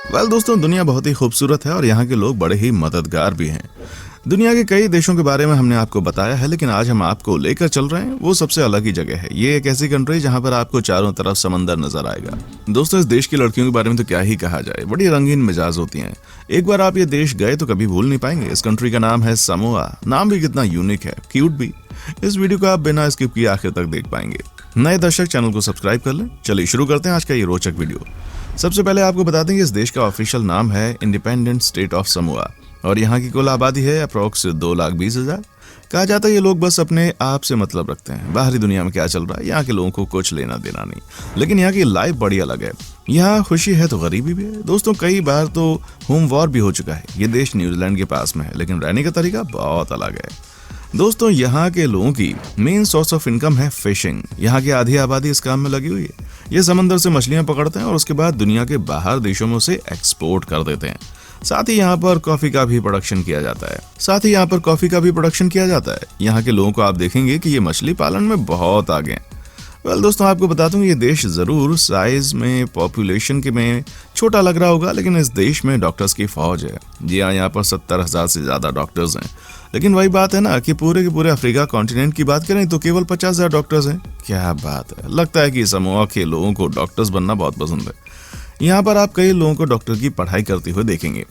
दोस्तों, दुनिया बहुत ही खूबसूरत है और यहाँ के लोग बड़े ही मददगार भी हैं। दुनिया के कई देशों के बारे में हमने आपको बताया है, लेकिन आज हम आपको लेकर चल रहे हैं वो सबसे अलग ही जगह है। ये एक ऐसी कंट्री जहाँ पर आपको चारों तरफ समंदर नजर आएगा। दोस्तों, इस देश की लड़कियों के बारे में तो क्या ही कहा जाए, बड़ी रंगीन मिजाज होती हैं। एक बार आप ये देश गए तो कभी भूल नहीं पाएंगे। इस कंट्री का नाम है समोआ। नाम भी कितना यूनिक है, क्यूट भी। इस वीडियो को आप बिना स्किप किए आखिर तक देख पाएंगे। नए दर्शक चैनल को सब्सक्राइब कर लें। चलिए शुरू करते हैं आज का ये रोचक वीडियो। सबसे पहले आपको बता दें कि इस देश का ऑफिशियल नाम है इंडिपेंडेंट स्टेट ऑफ समोआ और यहाँ की कुल आबादी है अप्रोक्स 2,20,000। कहा जाता है ये लोग बस अपने आप से मतलब रखते हैं, बाहरी दुनिया में क्या चल रहा है यहाँ के लोगों को कुछ लेना देना नहीं। लेकिन यहाँ की लाइफ बड़ी अलग है। यहाँ खुशी है तो गरीबी भी है। दोस्तों, कई बार तो होम वॉर भी हो चुका है। ये देश न्यूजीलैंड के पास में है, लेकिन रहने का तरीका बहुत अलग है। दोस्तों, यहाँ के लोगों की मेन सोर्स ऑफ इनकम है फिशिंग। यहाँ की आधी आबादी इस काम में लगी हुई है। ये समंदर से मछलियां पकड़ते हैं और उसके बाद दुनिया के बाहर देशों में उसे एक्सपोर्ट कर देते हैं। साथ ही यहाँ पर कॉफी का भी प्रोडक्शन किया जाता है। यहाँ के लोगों को आप देखेंगे कि ये मछली पालन में बहुत आगे हैं। दोस्तों, आपको बता दूं ये देश जरूर साइज में, पॉपुलेशन के में छोटा लग रहा होगा, लेकिन इस देश में डॉक्टर्स की फौज है। जी हाँ, यहाँ पर 70,000 से ज्यादा डॉक्टर्स हैं। लेकिन वही बात है ना कि पूरे के पूरे अफ्रीका कॉन्टिनेंट की बात करें तो केवल 50,000 डॉक्टर्स हैं। क्या बात है। लगता है कि समोआ के लोगों को डॉक्टर्स बनना बहुत पसंद है। यहाँ पर आप कई लोगों को डॉक्टर की पढ़ाई करते हुए देखेंगे।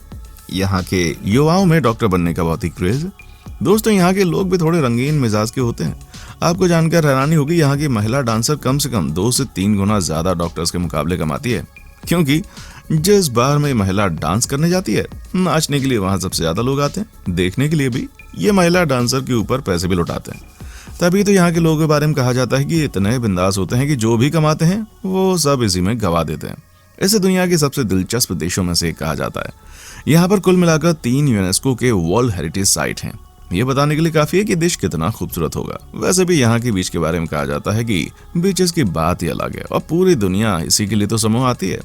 यहाँ के युवाओं में डॉक्टर बनने का बहुत ही क्रेज है। दोस्तों, यहाँ के लोग भी थोड़े रंगीन मिजाज के होते हैं। आपको जानकर हैरानी होगी, यहाँ की महिला डांसर कम से कम 2 से 3 गुना ज्यादा डॉक्टर्स के मुकाबले कमाती है, क्योंकि जिस बार में महिला डांस करने जाती है, नाचने के लिए वहां सबसे ज्यादा लोग आते हैं। देखने के लिए भी ये महिला डांसर के ऊपर पैसे भी लुटाते हैं। तभी तो यहाँ के लोगों के बारे में कहा जाता है कि इतने बिंदास होते हैं कि जो भी कमाते हैं वो सब इसी में गवा देते हैं। इसे दुनिया के सबसे दिलचस्प देशों में से एक कहा जाता है। यहाँ पर कुल मिलाकर 3 यूनेस्को के वर्ल्ड हेरिटेज साइट हैं। ये बताने के लिए काफी है कि देश कितना खूबसूरत होगा। वैसे भी यहाँ की बीच के बारे में कहा जाता है कि बीचेस की बात ही अलग है और पूरी दुनिया इसी के लिए तो समूह आती है।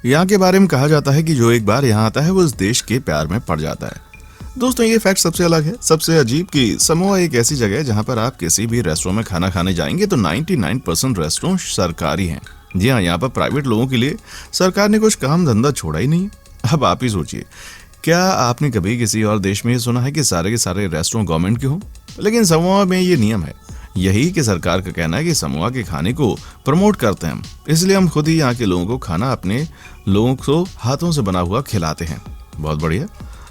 यहाँ के बारे में कहा जाता है कि जो एक बार यहाँ आता है वो इस देश के प्यार में पड़ जाता है। दोस्तों, ये फैक्ट सबसे अलग है, सबसे अजीब कि समोआ एक ऐसी जगह है जहाँ पर आप किसी भी रेस्टोरेंट में खाना खाने जाएंगे तो 99% रेस्टोरेंट सरकारी हैं। जी हाँ, यहाँ पर प्राइवेट लोगों के लिए सरकार ने कुछ काम धंधा छोड़ा ही नहीं। अब आप ही सोचिए, क्या आपने कभी किसी और देश में ये सुना है कि सारे के सारे रेस्टोरेंट गवर्नमेंट के हों? लेकिन समोआ में ये नियम है। यही कि सरकार का कहना है कि समोआ के खाने को प्रमोट करते हैं हम, इसलिए हम खुद ही यहाँ के लोगों को खाना अपने लोगों को हाथों से बना हुआ खिलाते हैं। बहुत बढ़िया।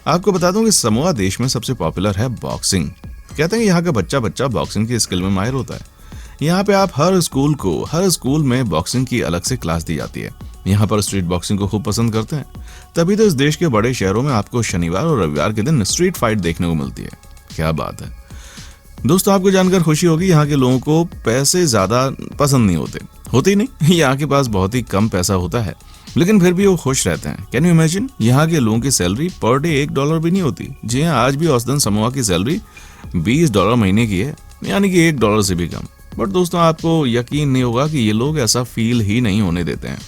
आपको बता दूं कि समोआ देश में सबसे पॉपुलर है बॉक्सिंग। कहते हैं यहाँ का बच्चा बच्चा बॉक्सिंग की स्किल में माहिर होता है। यहाँ पे आप हर स्कूल में बॉक्सिंग की अलग से क्लास दी जाती है। यहाँ पर स्ट्रीट बॉक्सिंग को खूब पसंद करते हैं। तभी तो इस देश के बड़े शहरों में आपको शनिवार और रविवार के दिन स्ट्रीट फाइट देखने को मिलती है। क्या बात है। दोस्तों, आपको जानकर खुशी होगी, यहाँ के लोगों को पैसे ज्यादा पसंद नहीं होते ही नहीं। यहाँ के पास बहुत ही कम पैसा होता है, लेकिन फिर भी वो खुश रहते हैं। कैन यू इमेजिन, यहाँ के लोगों की सैलरी पर डे $1 भी नहीं होती। जी हाँ, आज भी औसतन समोआ की सैलरी $20 महीने की है, यानी कि $1 से भी कम। बट दोस्तों, आपको यकीन नहीं होगा कि ये लोग ऐसा फील ही नहीं होने देते हैं।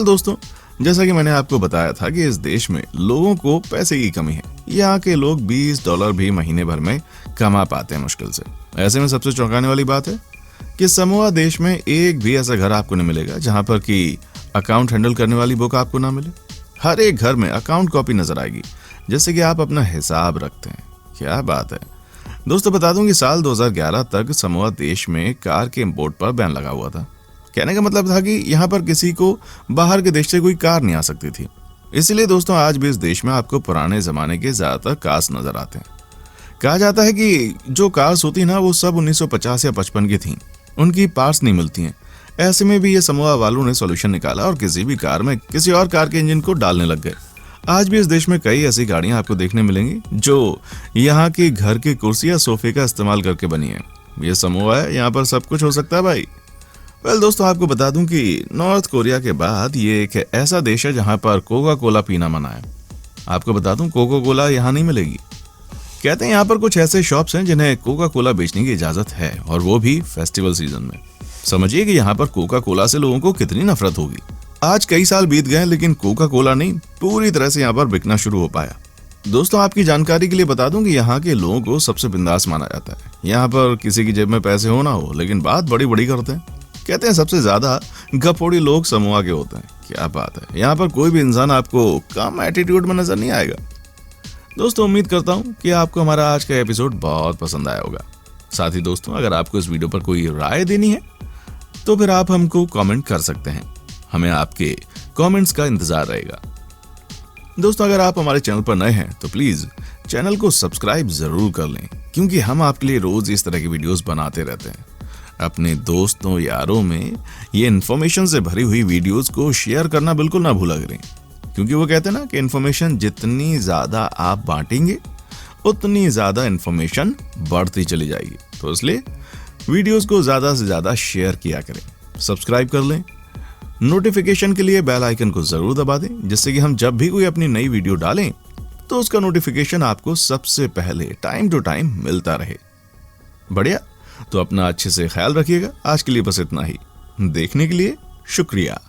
दोस्तों, जैसा कि मैंने आपको बताया था कि इस देश में लोगों को पैसे की कमी है। यहाँ के लोग $20 भी महीने भर में कमा पाते हैं मुश्किल से। ऐसे में सबसे चौंकाने वाली बात है कि समोआ देश में एक भी ऐसा घर आपको नहीं मिलेगा जहां पर कि अकाउंट हैंडल करने वाली बुक आपको ना मिले। हर एक घर में अकाउंट कॉपी नजर आएगी, जैसे कि आप अपना हिसाब रखते हैं। क्या बात है। दोस्तों, बता दूं कि साल 2011 तक समोआ देश में कार के इंपोर्ट पर बैन लगा हुआ था। कहने का मतलब था कि यहाँ पर किसी को बाहर के देश से कोई कार नहीं आ सकती थी। इसीलिए दोस्तों, आज भी इस देश में आपको पुराने जमाने के ज्यादातर कार्स नजर आते हैं। कहा जाता है कि जो कार्स होती ना वो सब 1950 या 55 की थी, उनकी पार्ट्स नहीं मिलती हैं। ऐसे में भी ये समोआ वालों ने सॉल्यूशन निकाला और किसी भी कार में किसी और कार के इंजन को डालने लग गए। आज भी इस देश में कई ऐसी गाड़ियां आपको देखने मिलेंगी जो यहाँ के घर की कुर्सी या सोफे का इस्तेमाल करके बनी है। ये समोआ है, यहाँ पर सब कुछ हो सकता है भाई। दोस्तों, आपको बता दूं कि नॉर्थ कोरिया के बाद ये एक ऐसा देश है जहां पर कोका कोला पीना मना है। आपको बता दूं, कोका कोला यहाँ नहीं मिलेगी। कहते हैं यहाँ पर कुछ ऐसे शॉप्स हैं जिन्हें कोका कोला बेचने की इजाजत है, और वो भी फेस्टिवल सीजन में। समझिए कि यहाँ पर कोका कोला से लोगों को कितनी नफरत होगी। आज कई साल बीत गए, लेकिन कोका कोला नहीं पूरी तरह से यहाँ पर बिकना शुरू हो पाया। दोस्तों, आपकी जानकारी के लिए बता दूं कि यहाँ के लोगों को सबसे बिंदास माना जाता है। यहाँ पर किसी की जेब में पैसे हो ना हो, लेकिन बात बड़ी बड़ी करते हैं। कहते हैं सबसे ज्यादा गपोड़ी लोग समूह के होते हैं। क्या बात है, यहाँ पर कोई भी इंसान आपको कम एटीट्यूड में नजर नहीं आएगा। दोस्तों उम्मीद करता हूँ कि आपको हमारा आज का एपिसोड बहुत पसंद आया होगा। साथ ही दोस्तों अगर आपको इस वीडियो पर कोई राय देनी है तो फिर आप हमको कमेंट कर सकते हैं। हमें आपके कमेंट्स का इंतजार रहेगा। दोस्तों अगर आप हमारे चैनल पर नए हैं तो प्लीज चैनल को सब्सक्राइब जरूर कर लें, क्योंकि हम आपके लिए रोज इस तरह की वीडियोस बनाते रहते हैं। अपने दोस्तों यारों में ये इन्फॉर्मेशन से भरी हुई वीडियोस को शेयर करना बिल्कुल ना भूला करें, क्योंकि वो कहते हैं ना कि इन्फॉर्मेशन जितनी ज्यादा आप बांटेंगे उतनी ज्यादा इन्फॉर्मेशन बढ़ती चली जाएगी। तो इसलिए वीडियोस को ज्यादा से ज्यादा शेयर किया करें, सब्सक्राइब कर लें, नोटिफिकेशन के लिए बेल आइकन को जरूर दबा दें, जिससे कि हम जब भी कोई अपनी नई वीडियो डालें तो उसका नोटिफिकेशन आपको सबसे पहले टाइम टू टाइम मिलता रहे। बढ़िया, तो अपना अच्छे से ख्याल रखिएगा। आज के लिए बस इतना ही। देखने के लिए शुक्रिया।